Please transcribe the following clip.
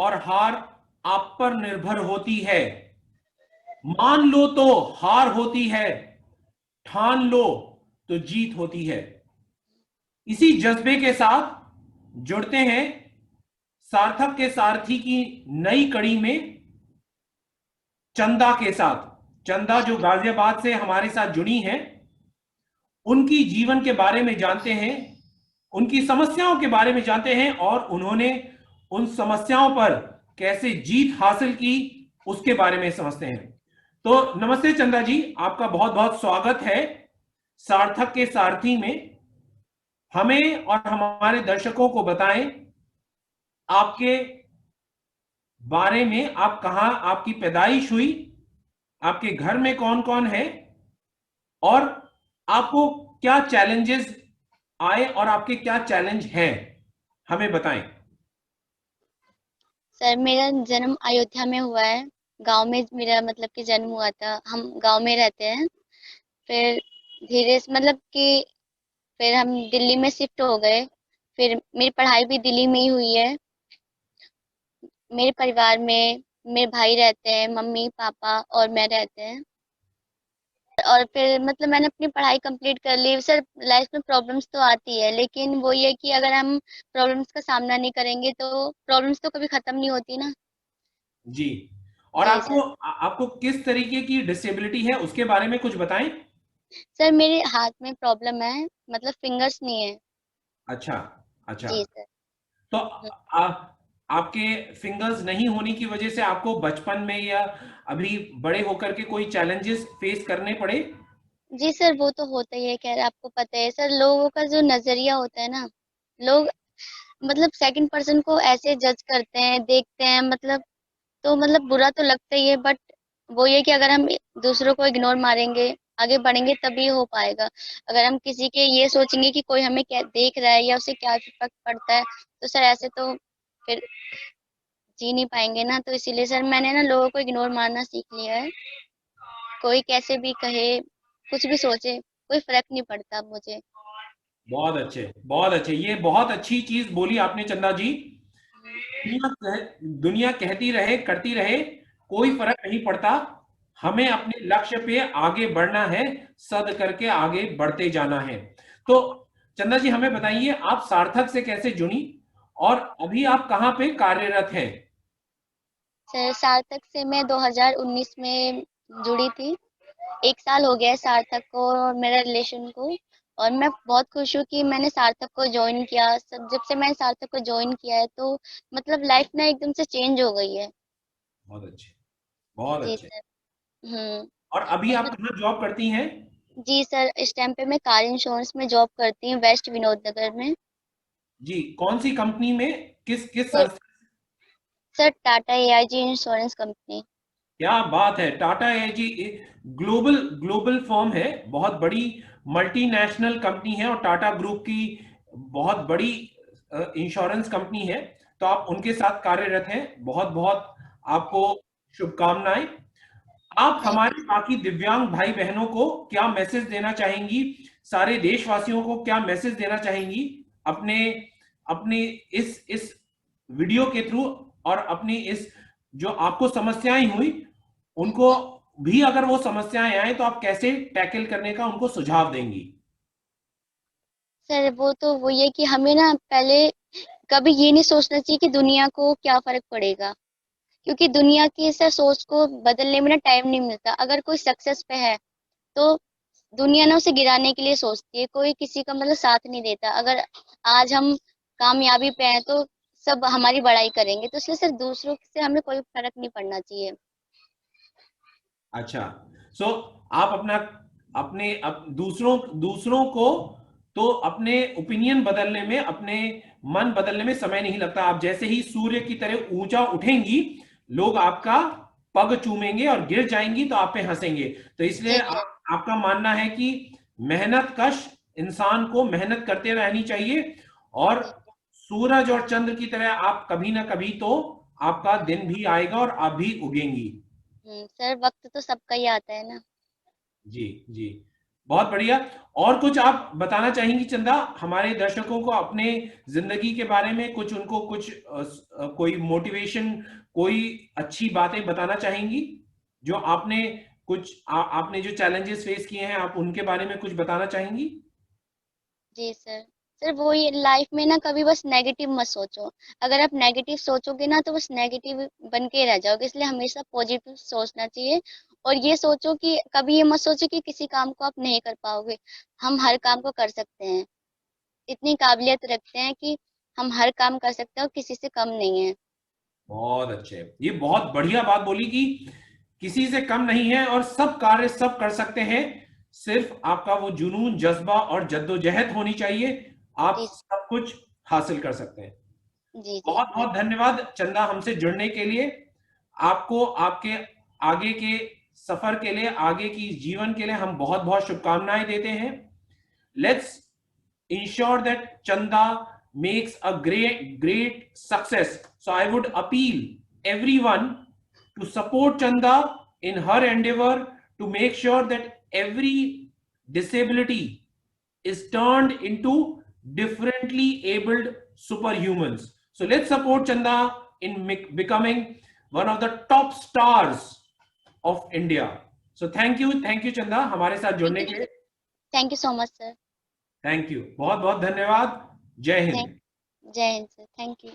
और हार आप पर निर्भर होती है। मान लो तो हार होती है, ठान लो तो जीत होती है। इसी जज्बे के साथ जुड़ते हैं सार्थक के सारथी की नई कड़ी में चंदा के साथ। चंदा जो गाजियाबाद से हमारे साथ जुड़ी हैं, उनकी जीवन के बारे में जानते हैं, उनकी समस्याओं के बारे में जानते हैं और उन्होंने उन समस्याओं पर कैसे जीत हासिल की उसके बारे में समझते हैं। तो नमस्ते चंदा जी, आपका बहुत बहुत स्वागत है सार्थक के सारथी में। हमें और हमारे दर्शकों को बताएं आपके बारे में, आप कहां आपकी पैदाइश हुई, आपके घर में कौन कौन है और आपको क्या चैलेंजेस आए और आपके क्या चैलेंज हैं, हमें बताएं। सर, मेरा जन्म अयोध्या में हुआ है। गांव में मेरा मतलब कि जन्म हुआ था। हम गांव में रहते हैं। फिर धीरे से मतलब कि फिर हम दिल्ली में शिफ्ट हो गए। फिर मेरी पढ़ाई भी दिल्ली में ही हुई है। मेरे परिवार में मेरे भाई रहते हैं, मम्मी पापा और मैं रहते हैं। और फिर मतलब मैंने अपनी पढ़ाई कंप्लीट कर ली। सर, लाइफ में प्रॉब्लम्स तो आती है, लेकिन वो ये कि अगर हम प्रॉब्लम्स का सामना नहीं करेंगे तो प्रॉब्लम्स तो कभी खत्म नहीं होती ना। जी। और जी आपको सर। आपको किस तरीके की डिसेबिलिटी है उसके बारे में कुछ बताएं। सर, मेरे हाथ में प्रॉब्लम है, मतलब फिंगर्स नहीं है। अच्छा। अच्छा। जी सर। तो आपके फिंगर्स नहीं होने की वजह से आपको बचपन में या अभी बड़े होकर के कोई चैलेंजेस फेस करने पड़े। जी सर, वो तो होता ही है। खैर, आपको पता है सर, लोगों का जो नजरिया होता है ना, लोग मतलब सेकंड पर्सन को ऐसे जज करते हैं, देखते हैं, मतलब तो मतलब बुरा तो लगता ही है। बट वो ये कि अगर हम दूसरों को इग्नोर मारेंगे, आगे बढ़ेंगे तभी हो पाएगा। अगर हम किसी के ये सोचेंगे कि कोई हमें क्या देख रहा है या उसे क्या इफेक्ट पड़ता है, तो सर ऐसे तो फिर जी नहीं पाएंगे ना। तो इसीलिए सर मैंने ना लोगों को इग्नोर मारना सीख लिया है। कोई कैसे भी कहे, कुछ भी सोचे, कोई फर्क नहीं पड़ता मुझे। बहुत अच्छे, बहुत अच्छे, ये बहुत अच्छी चीज बोली आपने चंदा जी। दुनिया कहती रहे करती रहे, कोई फर्क नहीं पड़ता। हमें अपने लक्ष्य पे आगे बढ़ना है, सद करके आगे बढ़ते जाना है। तो चंदा जी हमें बताइए, आप सार्थक से कैसे जुड़ी और अभी आप कहाँ पे कार्यरत हैं। सर, सार्थक से मैं 2019 में जुड़ी थी। 1 साल हो गया है सार्थक को और मेरा रिलेशन को। और मैं बहुत खुश हूँ कि मैंने सार्थक को ज्वाइन किया। सब जब से मैंने सार्थक को ज्वाइन किया है तो मतलब लाइफ ना एकदम से चेंज हो गई है। बहुत अच्छे, बहुत जी अच्छे। सर। हम्म। और अभी आप मतलब कहाँ जॉब करती हैं। जी सर, इस टाइम पे मैं कार इंश्योरेंस में जॉब करती हूँ, वेस्ट विनोद नगर में। जी, कौन सी कंपनी में, किस किस सर, संस्था। Sir Tata AIG insurance company. क्या बात है, टाटा एजी ग्लोबल ग्लोबल फर्म है, बहुत बड़ी मल्टीनेशनल कंपनी है और टाटा ग्रुप की बहुत बड़ी इंश्योरेंस कंपनी है। तो आप उनके साथ कार्यरत हैं, बहुत बहुत आपको शुभकामनाएं। आप थैंक यू हमारे सर। बाकी दिव्यांग भाई बहनों को क्या मैसेज देना चाहेंगी, सारे देशवासियों को क्या मैसेज देना चाहेंगी अपने अपने इस वीडियो के थ्रू, और अपनी इस जो आपको समस्याएं हुई उनको भी, अगर वो समस्याएं आए तो आप कैसे टैकल करने का उनको सुझाव देंगी। सर, वो तो वो ये कि हमें ना पहले कभी ये नहीं सोचना चाहिए कि दुनिया को क्या फर्क पड़ेगा। क्योंकि दुनिया की इस सोच को बदलने में ना टाइम नहीं मिलता। अगर कोई सक्सेस पे है तो दुनिया ना उसे गिराने के लिए सोचती है, कोई किसी का मतलब साथ नहीं देता। अगर आज हम कामयाबी पे हैं तो सब हमारी बड़ाई करेंगे, तो इसलिए सर दूसरों से हमें कोई फर्क नहीं पड़ना चाहिए। अच्छा। सो आप अपना अपने दूसरों दूसरों को, तो अपने ओपिनियन बदलने में, अपने मन बदलने में समय नहीं लगता। आप जैसे ही सूर्य की तरह ऊंचा उठेंगी, लोग आपका पग चूमेंगे और गिर जाएंगी तो आप पे हंसेंगे। तो इसलिए जी सर। आपका मानना है कि मेहनत कश इंसान को मेहनत करते रहनी चाहिए, और जी। सूरज और चंद्र की तरह आप कभी ना कभी तो आपका दिन भी आएगा और आप भी उगेंगी। सर, वक्त तो सबका ही आता है ना। जी। जी। बहुत बढ़िया। और कुछ आप बताना चाहेंगी चंदा हमारे दर्शकों को अपने जिंदगी के बारे में, कुछ उनको कुछ कोई मोटिवेशन, कोई अच्छी बातें बताना चाहेंगी जो आपने कुछ आपने जो चैलेंजेस फेस किए हैं, आप उनके बारे में कुछ बताना चाहेंगी? जी सर। सर वो ये लाइफ में ना कभी बस नेगेटिव मत सोचो। अगर आप नेगेटिव सोचोगे ना तो बस नेगेटिव बन के रह जाओगे, इसलिए हमेशा पॉजिटिव सोचना चाहिए। और ये सोचो कि कभी ये मत सोचो कि किसी काम को आप नहीं कर पाओगे। हम हर काम को कर सकते हैं, इतनी काबिलियत रखते हैं कि हम हर काम कर सकते हैं और किसी से कम नहीं है। बहुत अच्छे, ये बहुत बढ़िया बात बोली कि किसी से कम नहीं है और सब कार्य सब कर सकते हैं। सिर्फ आपका वो जुनून, जज्बा और जद्दोजहद होनी चाहिए, आप जी सब कुछ हासिल कर सकते हैं। जी जी बहुत बहुत बिल्कुल। धन्यवाद चंदा हमसे जुड़ने के लिए। आपको आपके आगे के सफर के लिए, आगे की जीवन के लिए हम बहुत बहुत शुभकामनाएं देते हैं। Let's ensure that Chanda makes a great success. So I would appeal everyone to support Chanda in her endeavor to make sure that every disability is turned into differently abled superhumans. So let's support Chanda in becoming one of the top stars of India. So thank you Chanda हमारे साथ जुड़ने के लिए। Thank you so much sir. Thank you, बहुत बहुत धन्यवाद। जय thank Hind. जय हिंद सर, थैंक यू।